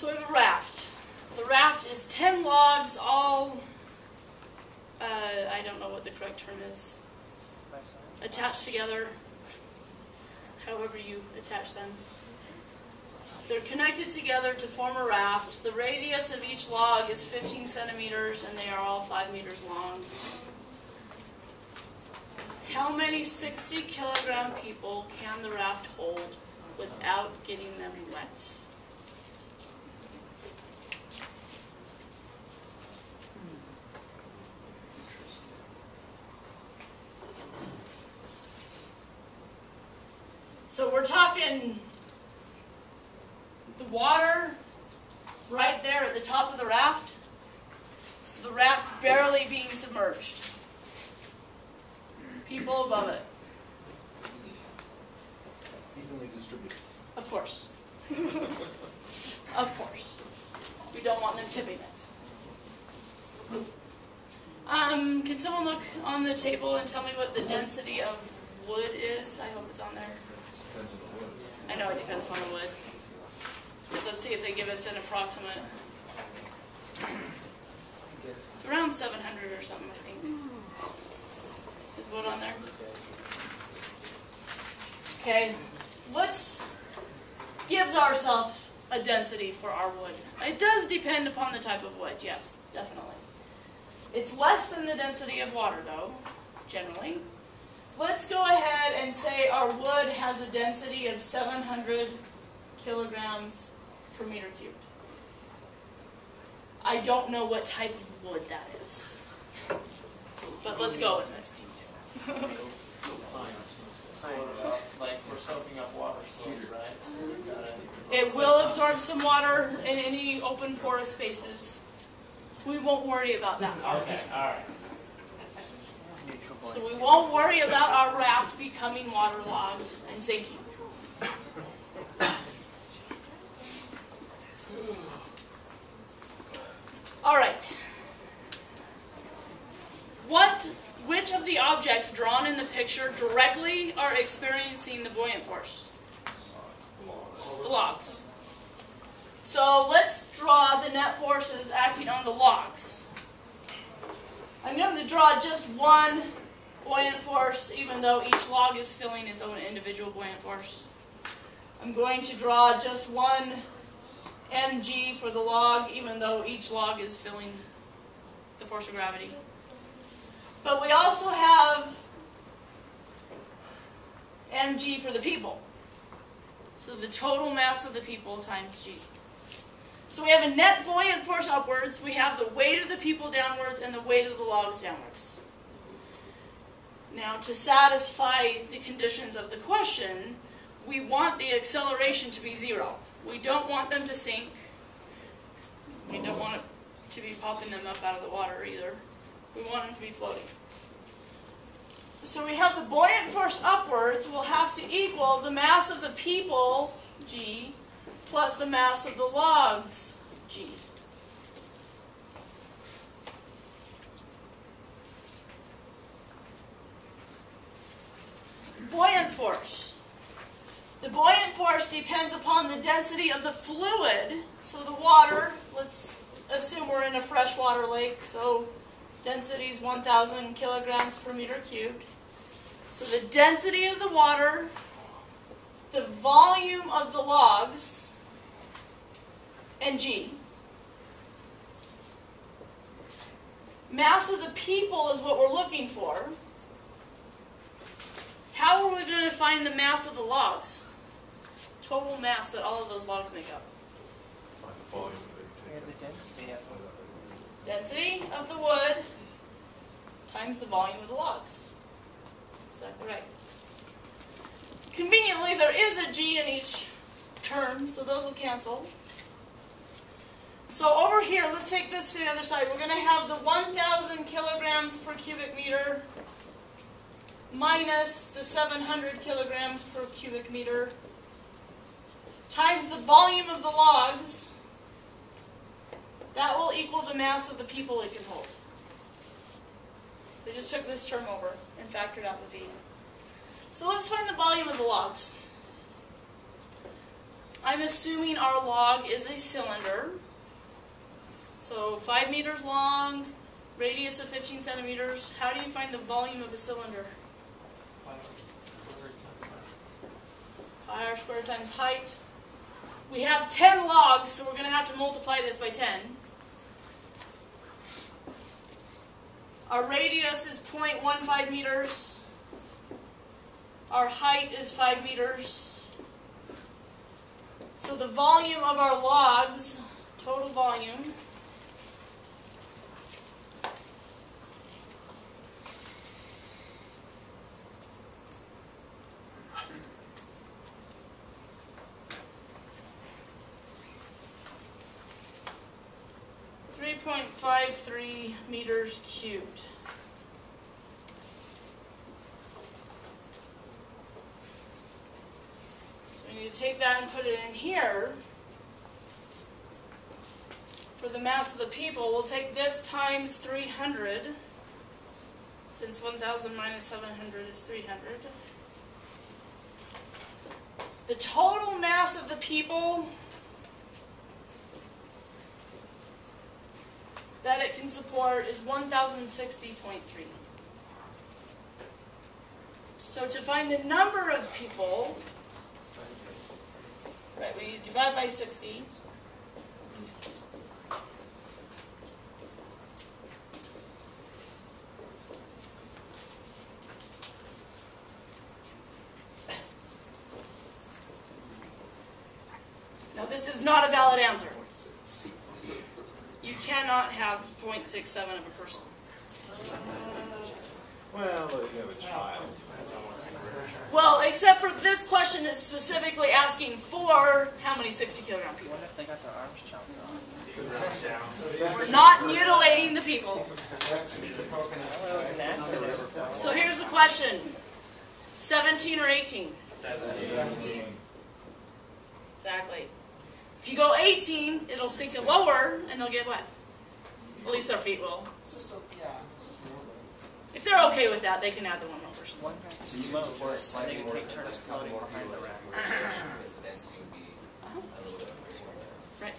So we have a raft. The raft is 10 logs, all, I don't know what the correct term is, attached together, however you attach them. They're connected together to form a raft. The radius of each log is 15 centimeters, and they are all 5 meters long. How many 60-kilogram people can the raft hold without getting them wet? So we're talking the water right there at the top of the raft. So the raft barely being submerged. People above it. Evenly distributed. Of course. Of course. We don't want them tipping it. Can someone look on the table and tell me what the density of wood is? I hope it's on there. Depends on the wood. I know it depends on the wood. Let's see if they give us an approximate. It's around 700 or something, I think. Is wood on there? Okay, let's give ourselves a density for our wood. It does depend upon the type of wood, yes, definitely. It's less than the density of water, though, generally. Let's go ahead and say our wood has a density of 700 kilograms per meter cubed. I don't know what type of wood that is, but let's go with it. Like we're soaking up water slowly, right? So we've got to, It will absorb some water in any open porous spaces. We won't worry about that. okay, all right. So we won't worry about our raft becoming waterlogged and sinking. All right. Which of the objects drawn in the picture directly are experiencing the buoyant force? The logs. So let's draw the net forces acting on the logs. I'm going to draw just one buoyant force, even though each log is feeling its own individual buoyant force. I'm going to draw just one mg for the log, even though each log is feeling the force of gravity. But we also have mg for the people. So the total mass of the people times g. So we have a net buoyant force upwards, we have the weight of the people downwards, and the weight of the logs downwards. Now, to satisfy the conditions of the question, we want the acceleration to be 0. We don't want them to sink. We don't want it to be popping them up out of the water either. We want them to be floating. So we have the buoyant force upwards will have to equal the mass of the people, g, plus the mass of the logs, g. Buoyant force. The buoyant force depends upon the density of the fluid. So the water, let's assume we're in a freshwater lake, so density is 1,000 kilograms per meter cubed. So the density of the water, the volume of the logs, and g. Mass of the people is what we're looking for. How are we going to find the mass of the logs? Total mass that all of those logs make up. Find the volume that you take. The density of Density of the wood times the volume of the logs. Exactly right. Conveniently, there is a g in each term, so those will cancel. So over here, let's take this to the other side. We're going to have the 1,000 kilograms per cubic meter minus the 700 kilograms per cubic meter times the volume of the logs. That will equal the mass of the people it can hold. So I just took this term over and factored out the v. So let's find the volume of the logs. I'm assuming our log is a cylinder. So 5 meters long, radius of 15 centimeters. How do you find the volume of a cylinder? Pi r squared times height. We have 10 logs, so we're going to have to multiply this by 10. Our radius is 0.15 meters. Our height is 5 meters. So the volume of our logs, total volume, .53 meters cubed. So we need to take that and put it in here. For the mass of the people, we'll take this times 300, since 1,000 minus 700 is 300. The total mass of the people that it can support is 1,060.3. So to find the number of people, right, we divide by 60. Now this is not a valid answer. You cannot have 0.67 of a person. Well, you have a child. Well, except for this question is specifically asking for how many 60-kilogram people. What if they got their arms chopped off? We're not mutilating the people. So here's the question. 17 or 18? 17. Exactly. If you go 18, it'll sink it lower, and they'll get wet. At least their feet will. Just a little bit. If they're okay with that, they can add the one more person. So you can support slightly more, take turns like a couple floating more behind people the at rack. because the density would be a little bit greater. Right.